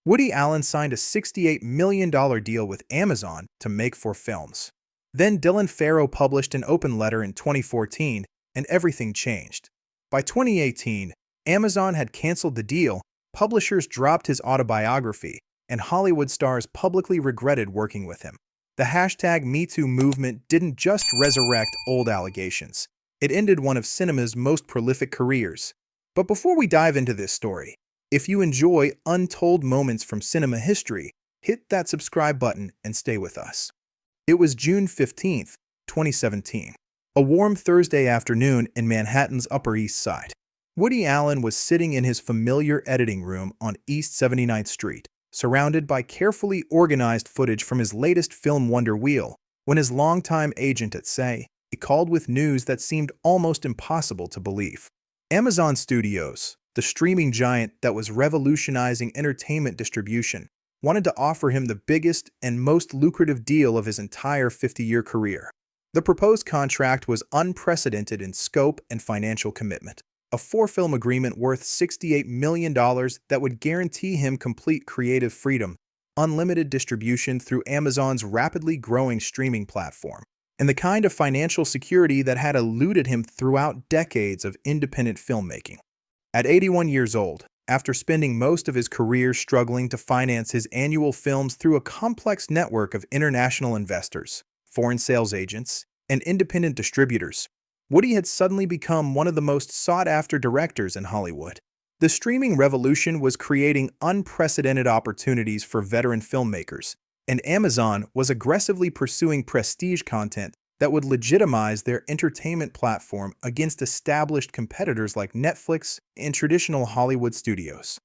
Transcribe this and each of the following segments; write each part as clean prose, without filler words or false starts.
Woody Allen signed a $68 million deal with Amazon to make 4 films. Then Dylan Farrow published an open letter in 2014, and everything changed. By 2018, Amazon had canceled the deal, publishers dropped his autobiography, and Hollywood stars publicly regretted working with him. The hashtag #MeToo movement didn't just resurrect old allegations. It ended one of cinema's most prolific careers. But before we dive into this story, if you enjoy untold moments from cinema history, hit that subscribe button and stay with us. It was June 15th, 2017, a warm Thursday afternoon in Manhattan's Upper East Side. Woody Allen was sitting in his familiar editing room on East 79th Street, surrounded by carefully organized footage from his latest film Wonder Wheel, when his longtime agent at Say called with news that seemed almost impossible to believe. Amazon Studios, the streaming giant that was revolutionizing entertainment distribution, wanted to offer him the biggest and most lucrative deal of his entire 50-year career. The proposed contract was unprecedented in scope and financial commitment. A 4-film agreement worth $68 million that would guarantee him complete creative freedom, unlimited distribution through Amazon's rapidly growing streaming platform, and the kind of financial security that had eluded him throughout decades of independent filmmaking. At 81 years old, after spending most of his career struggling to finance his annual films through a complex network of international investors, foreign sales agents, and independent distributors, Woody had suddenly become one of the most sought-after directors in Hollywood. The streaming revolution was creating unprecedented opportunities for veteran filmmakers, and Amazon was aggressively pursuing prestige content that would legitimize their entertainment platform against established competitors like Netflix and traditional Hollywood studios.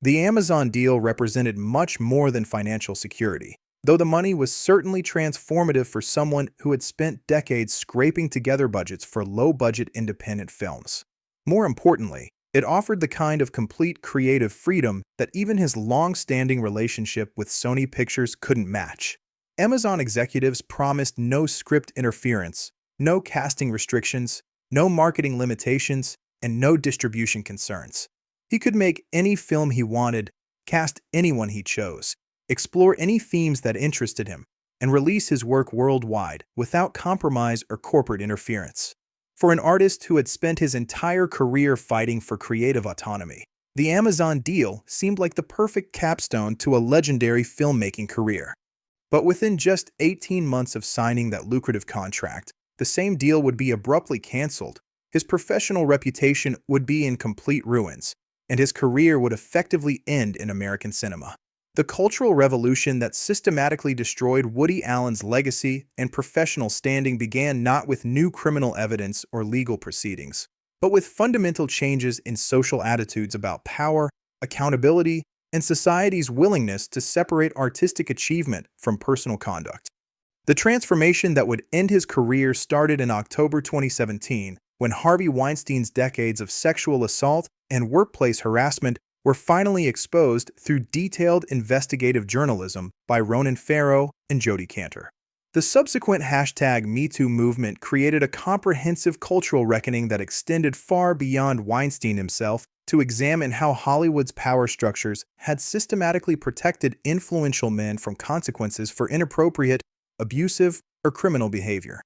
The Amazon deal represented much more than financial security, though the money was certainly transformative for someone who had spent decades scraping together budgets for low-budget independent films. More importantly, it offered the kind of complete creative freedom that even his long-standing relationship with Sony Pictures couldn't match. Amazon executives promised no script interference, no casting restrictions, no marketing limitations, and no distribution concerns. He could make any film he wanted, cast anyone he chose, explore any themes that interested him, and release his work worldwide without compromise or corporate interference. For an artist who had spent his entire career fighting for creative autonomy, the Amazon deal seemed like the perfect capstone to a legendary filmmaking career. But within just 18 months of signing that lucrative contract, the same deal would be abruptly canceled, his professional reputation would be in complete ruins, and his career would effectively end in American cinema. The cultural revolution that systematically destroyed Woody Allen's legacy and professional standing began not with new criminal evidence or legal proceedings, but with fundamental changes in social attitudes about power, accountability, and society's willingness to separate artistic achievement from personal conduct. The transformation that would end his career started in October 2017, when Harvey Weinstein's decades of sexual assault and workplace harassment were finally exposed through detailed investigative journalism by Ronan Farrow and Jodi Kantor. The subsequent #MeToo movement created a comprehensive cultural reckoning that extended far beyond Weinstein himself to examine how Hollywood's power structures had systematically protected influential men from consequences for inappropriate, abusive, or criminal behavior.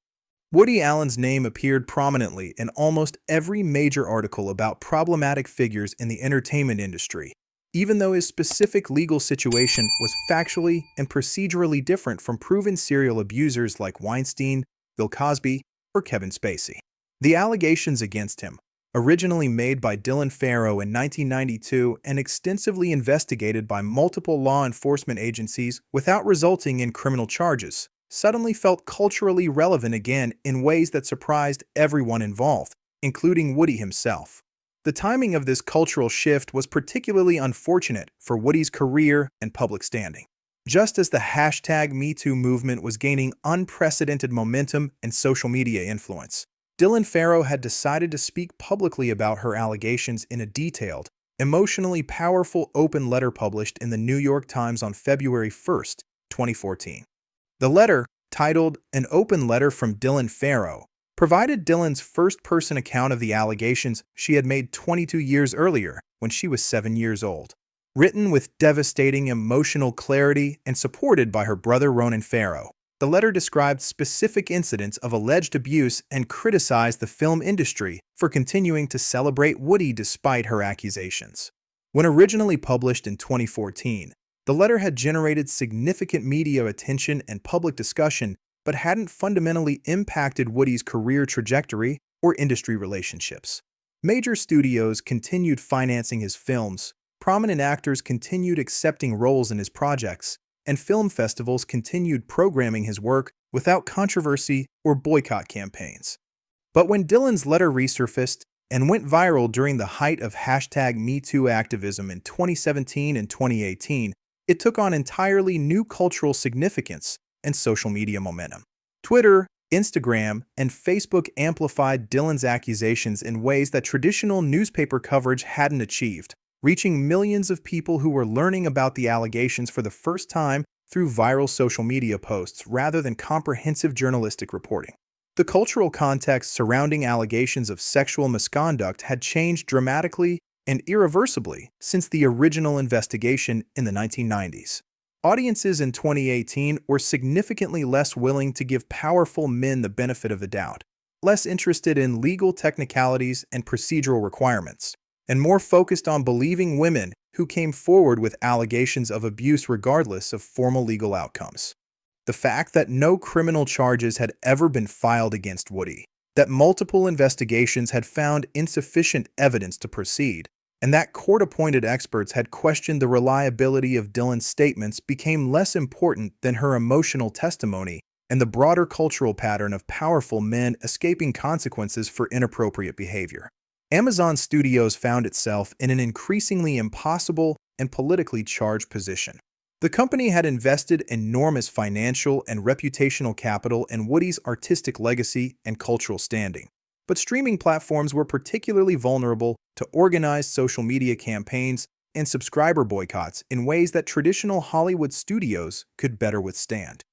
Woody Allen's name appeared prominently in almost every major article about problematic figures in the entertainment industry, even though his specific legal situation was factually and procedurally different from proven serial abusers like Weinstein, Bill Cosby, or Kevin Spacey. The allegations against him, originally made by Dylan Farrow in 1992 and extensively investigated by multiple law enforcement agencies without resulting in criminal charges, suddenly felt culturally relevant again in ways that surprised everyone involved, including Woody himself. The timing of this cultural shift was particularly unfortunate for Woody's career and public standing. Just as the #MeToo movement was gaining unprecedented momentum and social media influence, Dylan Farrow had decided to speak publicly about her allegations in a detailed, emotionally powerful open letter published in the New York Times on February 1st, 2014. The letter, titled An Open Letter from Dylan Farrow, provided Dylan's first-person account of the allegations she had made 22 years earlier when she was 7 years old. Written with devastating emotional clarity and supported by her brother Ronan Farrow, the letter described specific incidents of alleged abuse and criticized the film industry for continuing to celebrate Woody despite her accusations. When originally published in 2014, the letter had generated significant media attention and public discussion, but hadn't fundamentally impacted Woody's career trajectory or industry relationships. Major studios continued financing his films, prominent actors continued accepting roles in his projects, and film festivals continued programming his work without controversy or boycott campaigns. But when Dylan's letter resurfaced and went viral during the height of #MeToo activism in 2017 and 2018, it took on entirely new cultural significance and social media momentum. Twitter, Instagram, and Facebook amplified Dylan's accusations in ways that traditional newspaper coverage hadn't achieved, reaching millions of people who were learning about the allegations for the first time through viral social media posts rather than comprehensive journalistic reporting. The cultural context surrounding allegations of sexual misconduct had changed dramatically and irreversibly since the original investigation in the 1990s. Audiences in 2018 were significantly less willing to give powerful men the benefit of the doubt, less interested in legal technicalities and procedural requirements, and more focused on believing women who came forward with allegations of abuse regardless of formal legal outcomes. The fact that no criminal charges had ever been filed against Woody, that multiple investigations had found insufficient evidence to proceed, and that court-appointed experts had questioned the reliability of Dylan's statements became less important than her emotional testimony and the broader cultural pattern of powerful men escaping consequences for inappropriate behavior. Amazon Studios found itself in an increasingly impossible and politically charged position. The company had invested enormous financial and reputational capital in Woody's artistic legacy and cultural standing. But streaming platforms were particularly vulnerable to organized social media campaigns and subscriber boycotts in ways that traditional Hollywood studios could better withstand.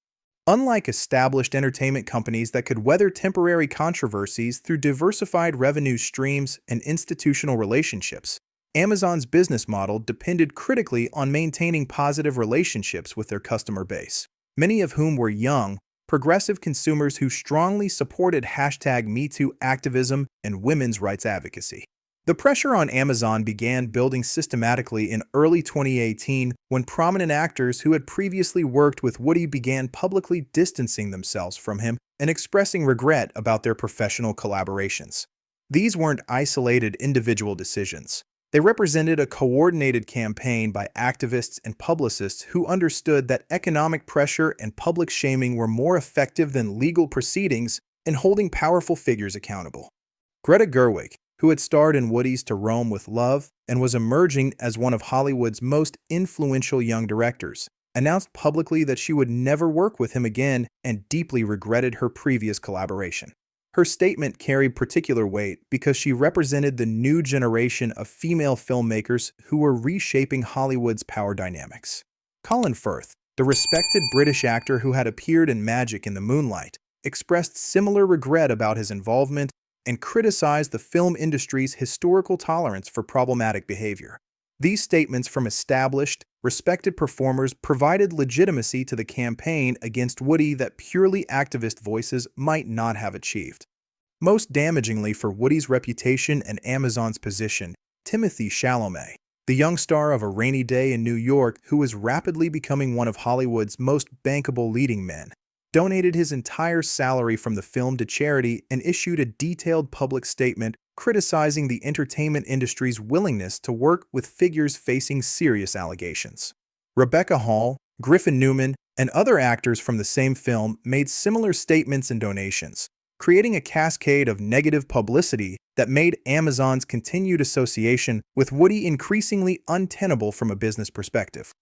Unlike established entertainment companies that could weather temporary controversies through diversified revenue streams and institutional relationships, Amazon's business model depended critically on maintaining positive relationships with their customer base, many of whom were young, progressive consumers who strongly supported #MeToo activism and women's rights advocacy. The pressure on Amazon began building systematically in early 2018 when prominent actors who had previously worked with Woody began publicly distancing themselves from him and expressing regret about their professional collaborations. These weren't isolated individual decisions. They represented a coordinated campaign by activists and publicists who understood that economic pressure and public shaming were more effective than legal proceedings in holding powerful figures accountable. Greta Gerwig, who had starred in Woody's To Rome with Love and was emerging as one of Hollywood's most influential young directors, announced publicly that she would never work with him again and deeply regretted her previous collaboration. Her statement carried particular weight because she represented the new generation of female filmmakers who were reshaping Hollywood's power dynamics. Colin Firth, the respected British actor who had appeared in Magic in the Moonlight, expressed similar regret about his involvement and criticized the film industry's historical tolerance for problematic behavior. These statements from established, respected performers provided legitimacy to the campaign against Woody that purely activist voices might not have achieved. Most damagingly for Woody's reputation and Amazon's position, Timothée Chalamet, the young star of A Rainy Day in New York who was rapidly becoming one of Hollywood's most bankable leading men, donated his entire salary from the film to charity and issued a detailed public statement criticizing the entertainment industry's willingness to work with figures facing serious allegations. Rebecca Hall, Griffin Newman, and other actors from the same film made similar statements and donations, creating a cascade of negative publicity that made Amazon's continued association with Woody increasingly untenable from a business perspective.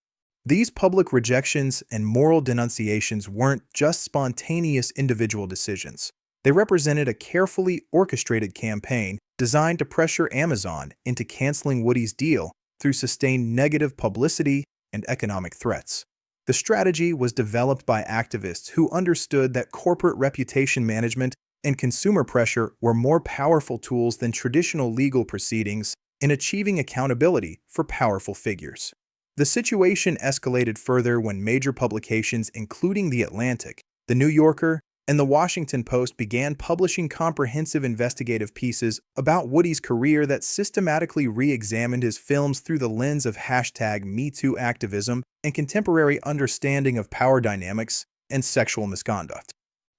These public rejections and moral denunciations weren't just spontaneous individual decisions. They represented a carefully orchestrated campaign designed to pressure Amazon into canceling Woody's deal through sustained negative publicity and economic threats. The strategy was developed by activists who understood that corporate reputation management and consumer pressure were more powerful tools than traditional legal proceedings in achieving accountability for powerful figures. The situation escalated further when major publications including The Atlantic, The New Yorker, and The Washington Post began publishing comprehensive investigative pieces about Woody's career that systematically re-examined his films through the lens of #MeToo activism and contemporary understanding of power dynamics and sexual misconduct.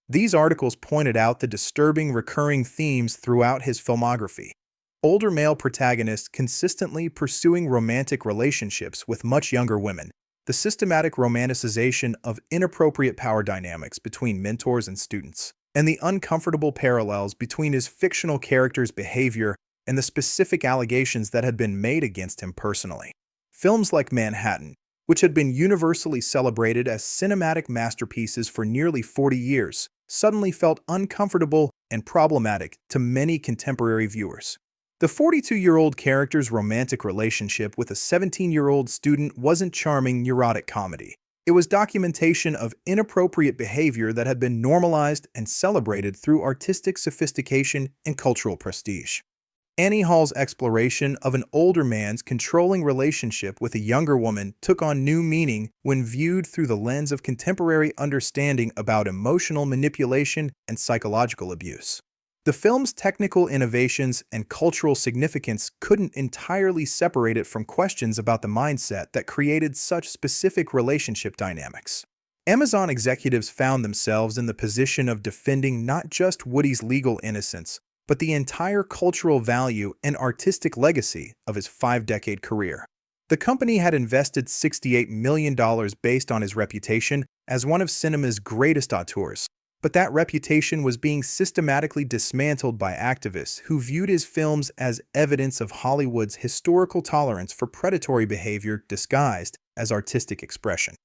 These articles pointed out the disturbing recurring themes throughout his filmography. Older male protagonists consistently pursuing romantic relationships with much younger women, the systematic romanticization of inappropriate power dynamics between mentors and students, and the uncomfortable parallels between his fictional character's behavior and the specific allegations that had been made against him personally. Films like Manhattan, which had been universally celebrated as cinematic masterpieces for nearly 40 years, suddenly felt uncomfortable and problematic to many contemporary viewers. The 42-year-old character's romantic relationship with a 17-year-old student wasn't charming neurotic comedy. It was documentation of inappropriate behavior that had been normalized and celebrated through artistic sophistication and cultural prestige. Annie Hall's exploration of an older man's controlling relationship with a younger woman took on new meaning when viewed through the lens of contemporary understanding about emotional manipulation and psychological abuse. The film's technical innovations and cultural significance couldn't entirely separate it from questions about the mindset that created such specific relationship dynamics. Amazon executives found themselves in the position of defending not just Woody's legal innocence, but the entire cultural value and artistic legacy of his 5-decade career. The company had invested $68 million based on his reputation as one of cinema's greatest auteurs, but that reputation was being systematically dismantled by activists who viewed his films as evidence of Hollywood's historical tolerance for predatory behavior disguised as artistic expression.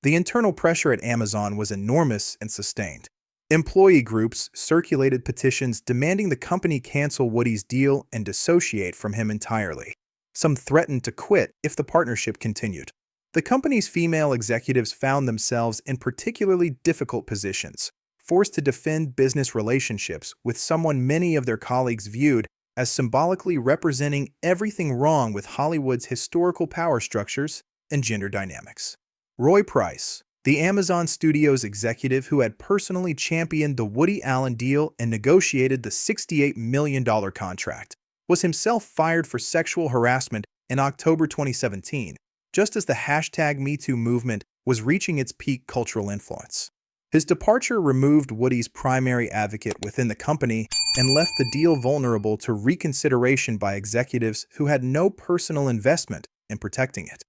The internal pressure at Amazon was enormous and sustained. Employee groups circulated petitions demanding the company cancel Woody's deal and dissociate from him entirely. Some threatened to quit if the partnership continued. The company's female executives found themselves in particularly difficult positions, forced to defend business relationships with someone many of their colleagues viewed as symbolically representing everything wrong with Hollywood's historical power structures and gender dynamics. Roy Price, the Amazon Studios executive who had personally championed the Woody Allen deal and negotiated the $68 million contract, was himself fired for sexual harassment in October 2017, just as the #MeToo movement was reaching its peak cultural influence. His departure removed Woody's primary advocate within the company and left the deal vulnerable to reconsideration by executives who had no personal investment in protecting it.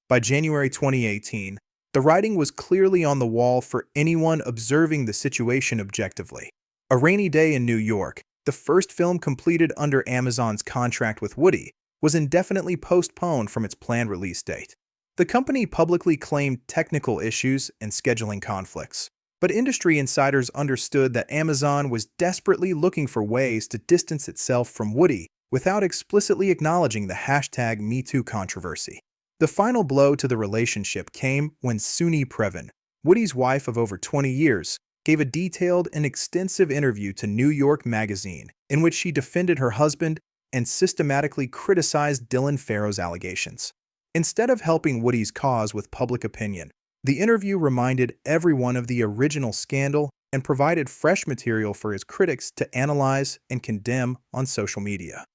By January 2018, the writing was clearly on the wall for anyone observing the situation objectively. A Rainy Day in New York, the first film completed under Amazon's contract with Woody, was indefinitely postponed from its planned release date. The company publicly claimed technical issues and scheduling conflicts, but industry insiders understood that Amazon was desperately looking for ways to distance itself from Woody without explicitly acknowledging the #MeToo controversy. The final blow to the relationship came when Suni Previn, Woody's wife of over 20 years, gave a detailed and extensive interview to New York Magazine in which she defended her husband and systematically criticized Dylan Farrow's allegations. Instead of helping Woody's cause with public opinion, the interview reminded everyone of the original scandal and provided fresh material for his critics to analyze and condemn on social media.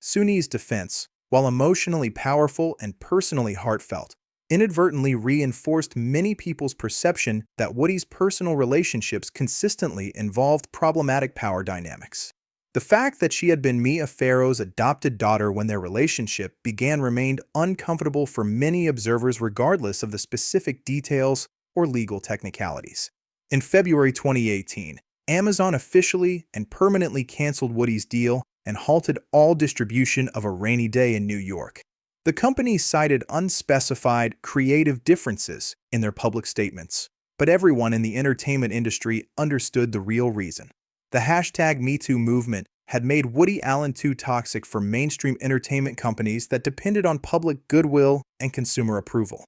Suni's defense, while emotionally powerful and personally heartfelt, inadvertently reinforced many people's perception that Woody's personal relationships consistently involved problematic power dynamics. The fact that she had been Mia Farrow's adopted daughter when their relationship began remained uncomfortable for many observers regardless of the specific details or legal technicalities. In February 2018, Amazon officially and permanently canceled Woody's deal and halted all distribution of A Rainy Day in New York. The company cited unspecified creative differences in their public statements, but everyone in the entertainment industry understood the real reason. The #MeToo movement had made Woody Allen too toxic for mainstream entertainment companies that depended on public goodwill and consumer approval.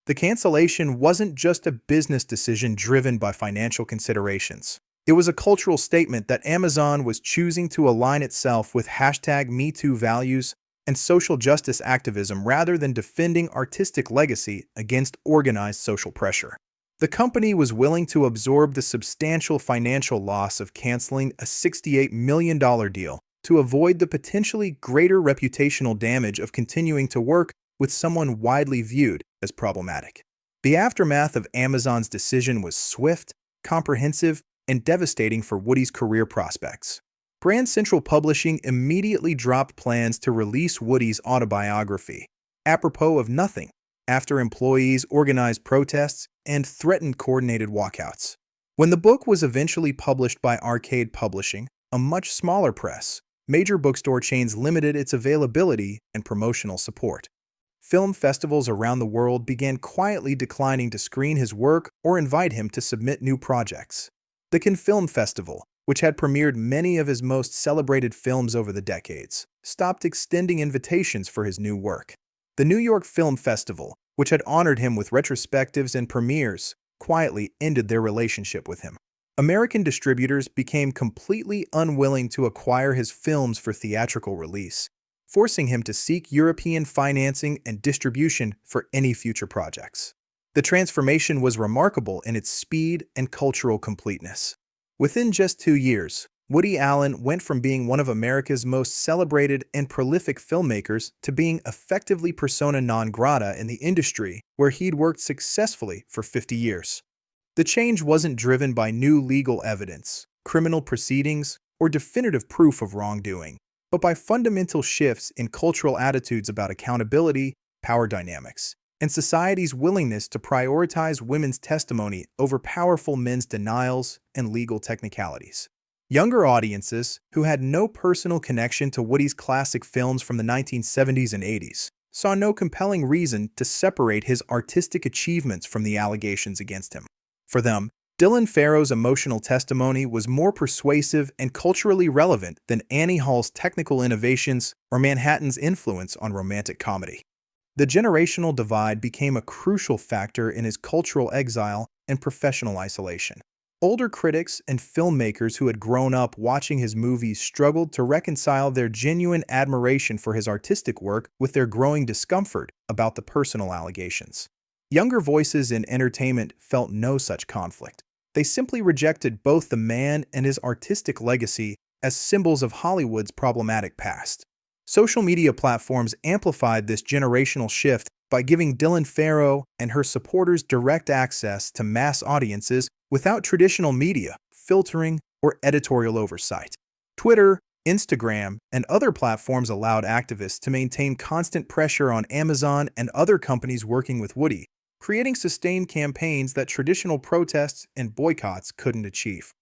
The cancellation wasn't just a business decision driven by financial considerations. It was a cultural statement that Amazon was choosing to align itself with #MeToo values and social justice activism rather than defending artistic legacy against organized social pressure. The company was willing to absorb the substantial financial loss of canceling a $68 million deal to avoid the potentially greater reputational damage of continuing to work with someone widely viewed as problematic. The aftermath of Amazon's decision was swift, comprehensive, and devastating for Woody's career prospects. Brand Central Publishing immediately dropped plans to release Woody's autobiography, apropos of nothing, after employees organized protests and threatened coordinated walkouts. When the book was eventually published by Arcade Publishing, a much smaller press, major bookstore chains limited its availability and promotional support. Film festivals around the world began quietly declining to screen his work or invite him to submit new projects. The Cannes Film Festival, which had premiered many of his most celebrated films over the decades, stopped extending invitations for his new work. The New York Film Festival, which had honored him with retrospectives and premieres, quietly ended their relationship with him. American distributors became completely unwilling to acquire his films for theatrical release, forcing him to seek European financing and distribution for any future projects. The transformation was remarkable in its speed and cultural completeness. Within just 2 years, Woody Allen went from being one of America's most celebrated and prolific filmmakers to being effectively persona non grata in the industry where he'd worked successfully for 50 years. The change wasn't driven by new legal evidence, criminal proceedings, or definitive proof of wrongdoing, but by fundamental shifts in cultural attitudes about accountability, power dynamics, and society's willingness to prioritize women's testimony over powerful men's denials and legal technicalities. Younger audiences, who had no personal connection to Woody's classic films from the 1970s and 80s, saw no compelling reason to separate his artistic achievements from the allegations against him. For them, Dylan Farrow's emotional testimony was more persuasive and culturally relevant than Annie Hall's technical innovations or Manhattan's influence on romantic comedy. The generational divide became a crucial factor in his cultural exile and professional isolation. Older critics and filmmakers who had grown up watching his movies struggled to reconcile their genuine admiration for his artistic work with their growing discomfort about the personal allegations. Younger voices in entertainment felt no such conflict. They simply rejected both the man and his artistic legacy as symbols of Hollywood's problematic past. Social media platforms amplified this generational shift by giving Dylan Farrow and her supporters direct access to mass audiences without traditional media, filtering, or editorial oversight. Twitter, Instagram, and other platforms allowed activists to maintain constant pressure on Amazon and other companies working with Woody, creating sustained campaigns that traditional protests and boycotts couldn't achieve.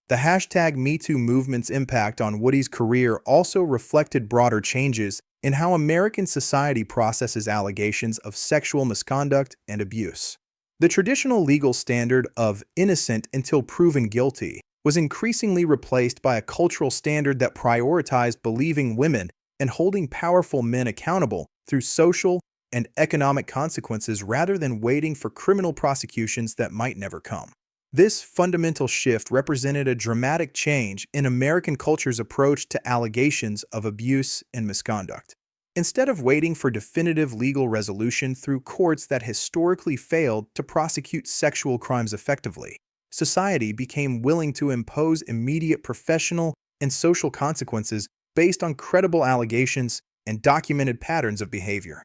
The hashtag #MeToo movement's impact on Woody's career also reflected broader changes in how American society processes allegations of sexual misconduct and abuse. The traditional legal standard of innocent until proven guilty was increasingly replaced by a cultural standard that prioritized believing women and holding powerful men accountable through social and economic consequences rather than waiting for criminal prosecutions that might never come. This fundamental shift represented a dramatic change in American culture's approach to allegations of abuse and misconduct. Instead of waiting for definitive legal resolution through courts that historically failed to prosecute sexual crimes effectively, society became willing to impose immediate professional and social consequences based on credible allegations and documented patterns of behavior.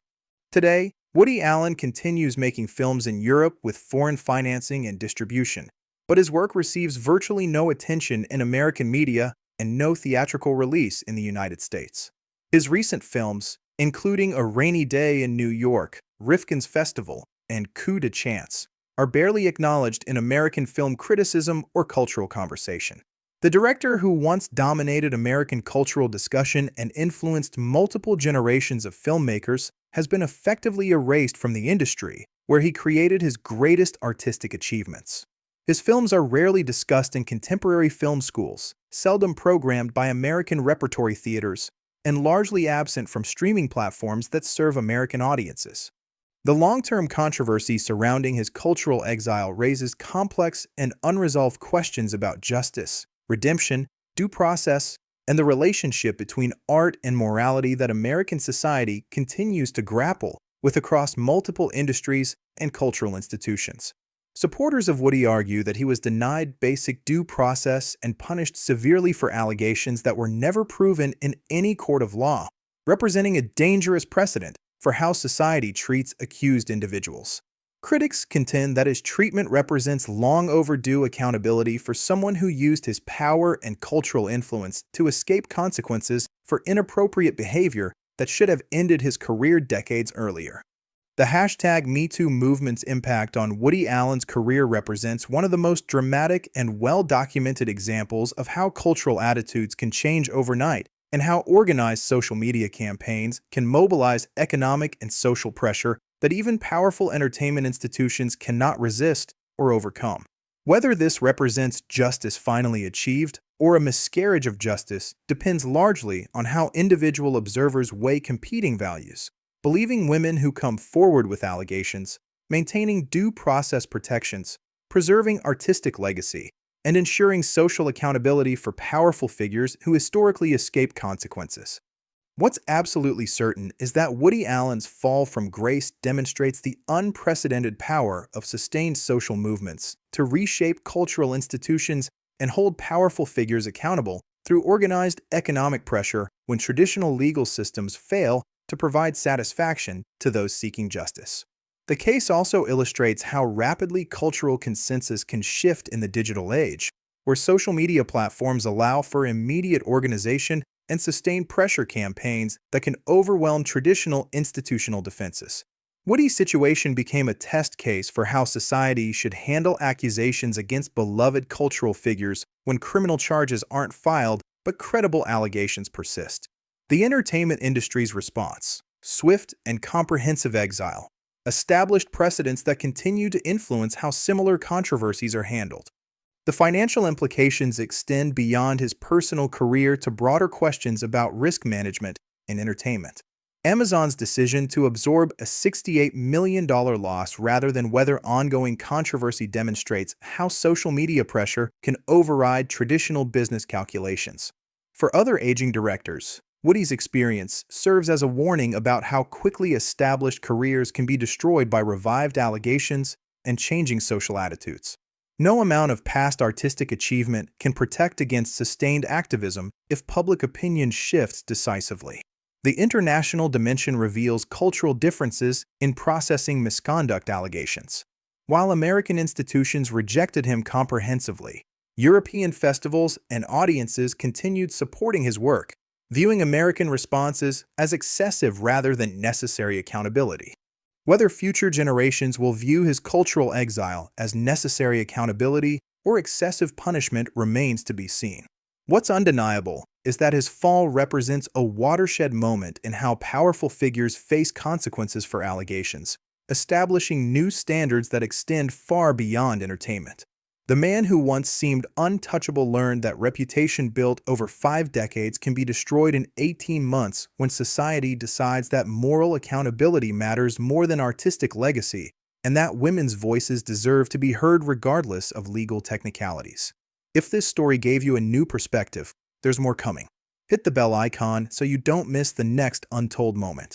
Today, Woody Allen continues making films in Europe with foreign financing and distribution, but his work receives virtually no attention in American media and no theatrical release in the United States. His recent films, including A Rainy Day in New York, Rifkin's Festival, and Coup de Chance, are barely acknowledged in American film criticism or cultural conversation. The director who once dominated American cultural discussion and influenced multiple generations of filmmakers has been effectively erased from the industry, where he created his greatest artistic achievements. His films are rarely discussed in contemporary film schools, seldom programmed by American repertory theaters, and largely absent from streaming platforms that serve American audiences. The long-term controversy surrounding his cultural exile raises complex and unresolved questions about justice, redemption, due process, and the relationship between art and morality that American society continues to grapple with across multiple industries and cultural institutions. Supporters of Woody argue that he was denied basic due process and punished severely for allegations that were never proven in any court of law, representing a dangerous precedent for how society treats accused individuals. Critics contend that his treatment represents long overdue accountability for someone who used his power and cultural influence to escape consequences for inappropriate behavior that should have ended his career decades earlier. The hashtag #MeToo movement's impact on Woody Allen's career represents one of the most dramatic and well-documented examples of how cultural attitudes can change overnight and how organized social media campaigns can mobilize economic and social pressure that even powerful entertainment institutions cannot resist or overcome. Whether this represents justice finally achieved or a miscarriage of justice depends largely on how individual observers weigh competing values: believing women who come forward with allegations, maintaining due process protections, preserving artistic legacy, and ensuring social accountability for powerful figures who historically escape consequences. What's absolutely certain is that Woody Allen's fall from grace demonstrates the unprecedented power of sustained social movements to reshape cultural institutions and hold powerful figures accountable through organized economic pressure when traditional legal systems fail to provide satisfaction to those seeking justice. The case also illustrates how rapidly cultural consensus can shift in the digital age, where social media platforms allow for immediate organization and sustained pressure campaigns that can overwhelm traditional institutional defenses. Woody's situation became a test case for how society should handle accusations against beloved cultural figures when criminal charges aren't filed but credible allegations persist. The entertainment industry's response, swift and comprehensive exile, established precedents that continue to influence how similar controversies are handled. The financial implications extend beyond his personal career to broader questions about risk management in entertainment. Amazon's decision to absorb a $68 million loss rather than whether ongoing controversy demonstrates how social media pressure can override traditional business calculations. For other aging directors, Woody's experience serves as a warning about how quickly established careers can be destroyed by revived allegations and changing social attitudes. No amount of past artistic achievement can protect against sustained activism if public opinion shifts decisively. The international dimension reveals cultural differences in processing misconduct allegations. While American institutions rejected him comprehensively, European festivals and audiences continued supporting his work, viewing American responses as excessive rather than necessary accountability. Whether future generations will view his cultural exile as necessary accountability or excessive punishment remains to be seen. What's undeniable is that his fall represents a watershed moment in how powerful figures face consequences for allegations, establishing new standards that extend far beyond entertainment. The man who once seemed untouchable learned that reputation built over 5 decades can be destroyed in 18 months when society decides that moral accountability matters more than artistic legacy, and that women's voices deserve to be heard regardless of legal technicalities. If this story gave you a new perspective, there's more coming. Hit the bell icon so you don't miss the next Untold moment.